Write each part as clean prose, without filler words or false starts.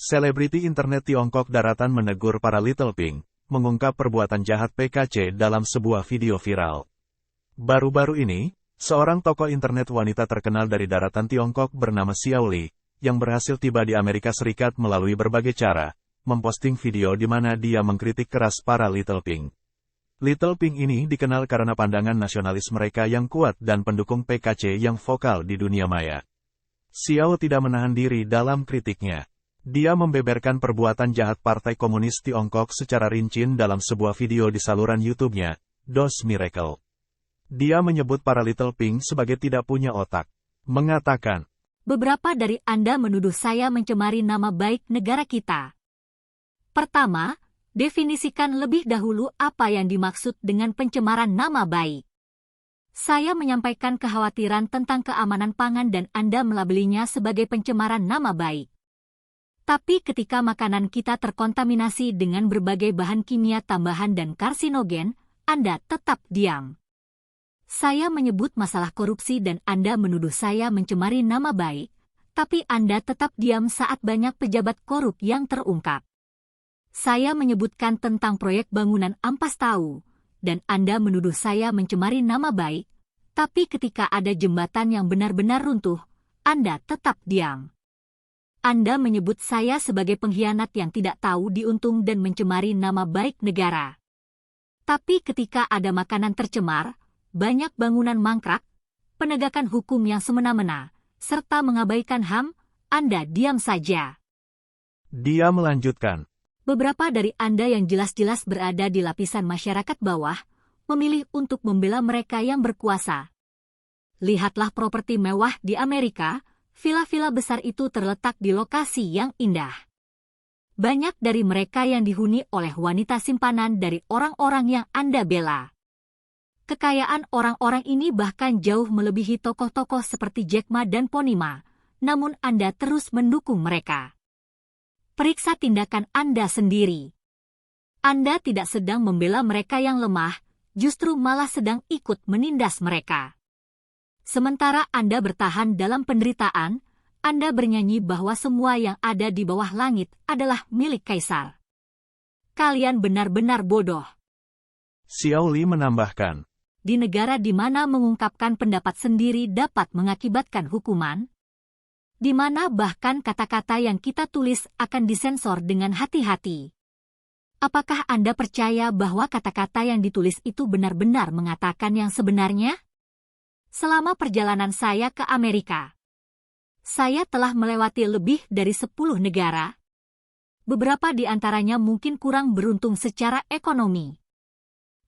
Selebriti internet Tiongkok daratan menegur para Little Pink, mengungkap perbuatan jahat PKC dalam sebuah video viral. Baru-baru ini, seorang tokoh internet wanita terkenal dari daratan Tiongkok bernama Xiao Li, yang berhasil tiba di Amerika Serikat melalui berbagai cara, memposting video di mana dia mengkritik keras para Little Pink. Little Pink ini dikenal karena pandangan nasionalis mereka yang kuat dan pendukung PKC yang vokal di dunia maya. Xiao tidak menahan diri dalam kritiknya. Dia membeberkan perbuatan jahat Partai Komunis Tiongkok secara rinci dalam sebuah video di saluran YouTube-nya, DOS Miracle. Dia menyebut para Little Pink sebagai tidak punya otak. Mengatakan, beberapa dari Anda menuduh saya mencemari nama baik negara kita. Pertama, definisikan lebih dahulu apa yang dimaksud dengan pencemaran nama baik. Saya menyampaikan kekhawatiran tentang keamanan pangan dan Anda melabelinya sebagai pencemaran nama baik. Tapi ketika makanan kita terkontaminasi dengan berbagai bahan kimia tambahan dan karsinogen, Anda tetap diam. Saya menyebut masalah korupsi dan Anda menuduh saya mencemari nama baik, tapi Anda tetap diam saat banyak pejabat korup yang terungkap. Saya menyebutkan tentang proyek bangunan ampas tahu, dan Anda menuduh saya mencemari nama baik, tapi ketika ada jembatan yang benar-benar runtuh, Anda tetap diam. Anda menyebut saya sebagai pengkhianat yang tidak tahu diuntung dan mencemari nama baik negara. Tapi ketika ada makanan tercemar, banyak bangunan mangkrak, penegakan hukum yang semena-mena, serta mengabaikan HAM, Anda diam saja. Dia melanjutkan, beberapa dari Anda yang jelas-jelas berada di lapisan masyarakat bawah, memilih untuk membela mereka yang berkuasa. Lihatlah properti mewah di Amerika. Villa-villa besar itu terletak di lokasi yang indah. Banyak dari mereka yang dihuni oleh wanita simpanan dari orang-orang yang Anda bela. Kekayaan orang-orang ini bahkan jauh melebihi tokoh-tokoh seperti Jack Ma dan Pony Ma, namun Anda terus mendukung mereka. Periksa tindakan Anda sendiri. Anda tidak sedang membela mereka yang lemah, justru malah sedang ikut menindas mereka. Sementara Anda bertahan dalam penderitaan, Anda bernyanyi bahwa semua yang ada di bawah langit adalah milik Kaisar. Kalian benar-benar bodoh. Xiao Li menambahkan, di negara di mana mengungkapkan pendapat sendiri dapat mengakibatkan hukuman, di mana bahkan kata-kata yang kita tulis akan disensor dengan hati-hati. Apakah Anda percaya bahwa kata-kata yang ditulis itu benar-benar mengatakan yang sebenarnya? Selama perjalanan saya ke Amerika, saya telah melewati lebih dari 10 negara. Beberapa di antaranya mungkin kurang beruntung secara ekonomi.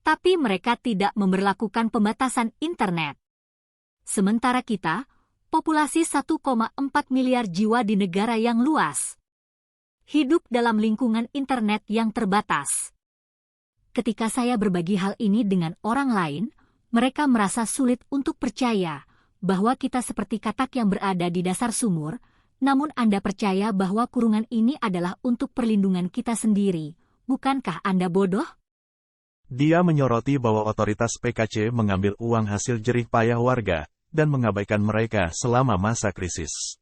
Tapi mereka tidak memberlakukan pembatasan internet. Sementara kita, populasi 1,4 miliar jiwa di negara yang luas, hidup dalam lingkungan internet yang terbatas. Ketika saya berbagi hal ini dengan orang lain, mereka merasa sulit untuk percaya bahwa kita seperti katak yang berada di dasar sumur, namun Anda percaya bahwa kurungan ini adalah untuk perlindungan kita sendiri. Bukankah Anda bodoh? Dia menyoroti bahwa otoritas PKC mengambil uang hasil jerih payah warga dan mengabaikan mereka selama masa krisis.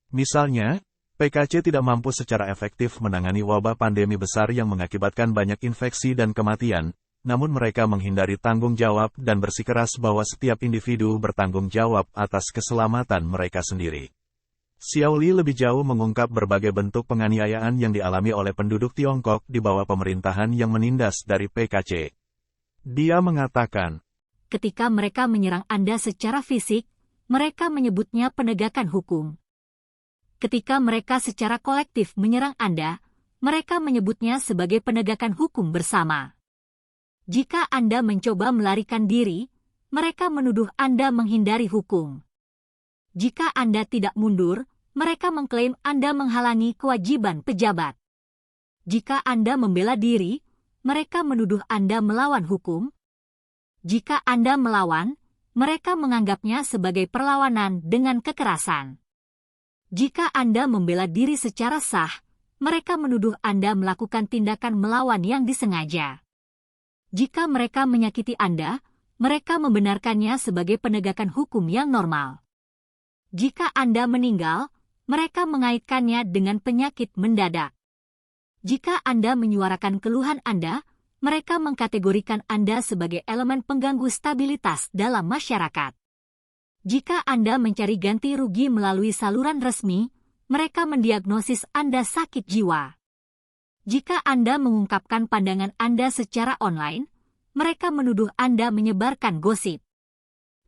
Misalnya, PKC tidak mampu secara efektif menangani wabah pandemi besar yang mengakibatkan banyak infeksi dan kematian, namun mereka menghindari tanggung jawab dan bersikeras bahwa setiap individu bertanggung jawab atas keselamatan mereka sendiri. Xiao Li lebih jauh mengungkap berbagai bentuk penganiayaan yang dialami oleh penduduk Tiongkok di bawah pemerintahan yang menindas dari PKC. Dia mengatakan, ketika mereka menyerang Anda secara fisik, mereka menyebutnya penegakan hukum. Ketika mereka secara kolektif menyerang Anda, mereka menyebutnya sebagai penegakan hukum bersama. Jika Anda mencoba melarikan diri, mereka menuduh Anda menghindari hukum. Jika Anda tidak mundur, mereka mengklaim Anda menghalangi kewajiban pejabat. Jika Anda membela diri, mereka menuduh Anda melawan hukum. Jika Anda melawan, mereka menganggapnya sebagai perlawanan dengan kekerasan. Jika Anda membela diri secara sah, mereka menuduh Anda melakukan tindakan melawan yang disengaja. Jika mereka menyakiti Anda, mereka membenarkannya sebagai penegakan hukum yang normal. Jika Anda meninggal, Mereka mengaitkannya dengan penyakit mendadak. Jika Anda menyuarakan keluhan Anda, mereka mengkategorikan Anda sebagai elemen pengganggu stabilitas dalam masyarakat. Jika Anda mencari ganti rugi melalui saluran resmi, mereka mendiagnosis Anda sakit jiwa. Jika Anda mengungkapkan pandangan Anda secara online, mereka menuduh Anda menyebarkan gosip.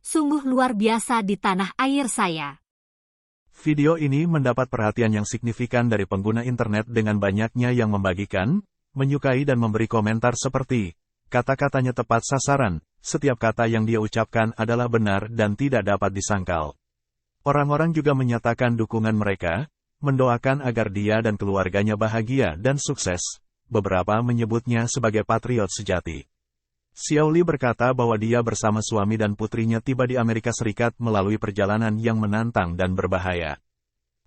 Sungguh luar biasa di tanah air saya. Video ini mendapat perhatian yang signifikan dari pengguna internet dengan banyaknya yang membagikan, menyukai dan memberi komentar seperti, kata-katanya tepat sasaran, setiap kata yang dia ucapkan adalah benar dan tidak dapat disangkal. Orang-orang juga menyatakan dukungan mereka, mendoakan agar dia dan keluarganya bahagia dan sukses. Beberapa menyebutnya sebagai patriot sejati. Xiaoli berkata bahwa dia bersama suami dan putrinya tiba di Amerika Serikat melalui perjalanan yang menantang dan berbahaya.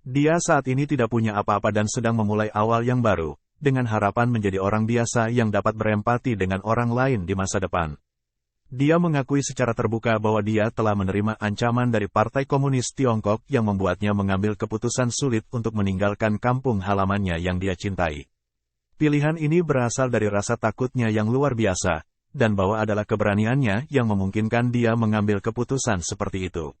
Dia saat ini tidak punya apa-apa dan sedang memulai awal yang baru, dengan harapan menjadi orang biasa yang dapat berempati dengan orang lain di masa depan. Dia mengakui secara terbuka bahwa dia telah menerima ancaman dari Partai Komunis Tiongkok yang membuatnya mengambil keputusan sulit untuk meninggalkan kampung halamannya yang dia cintai. Pilihan ini berasal dari rasa takutnya yang luar biasa, dan bahwa adalah keberaniannya yang memungkinkan dia mengambil keputusan seperti itu.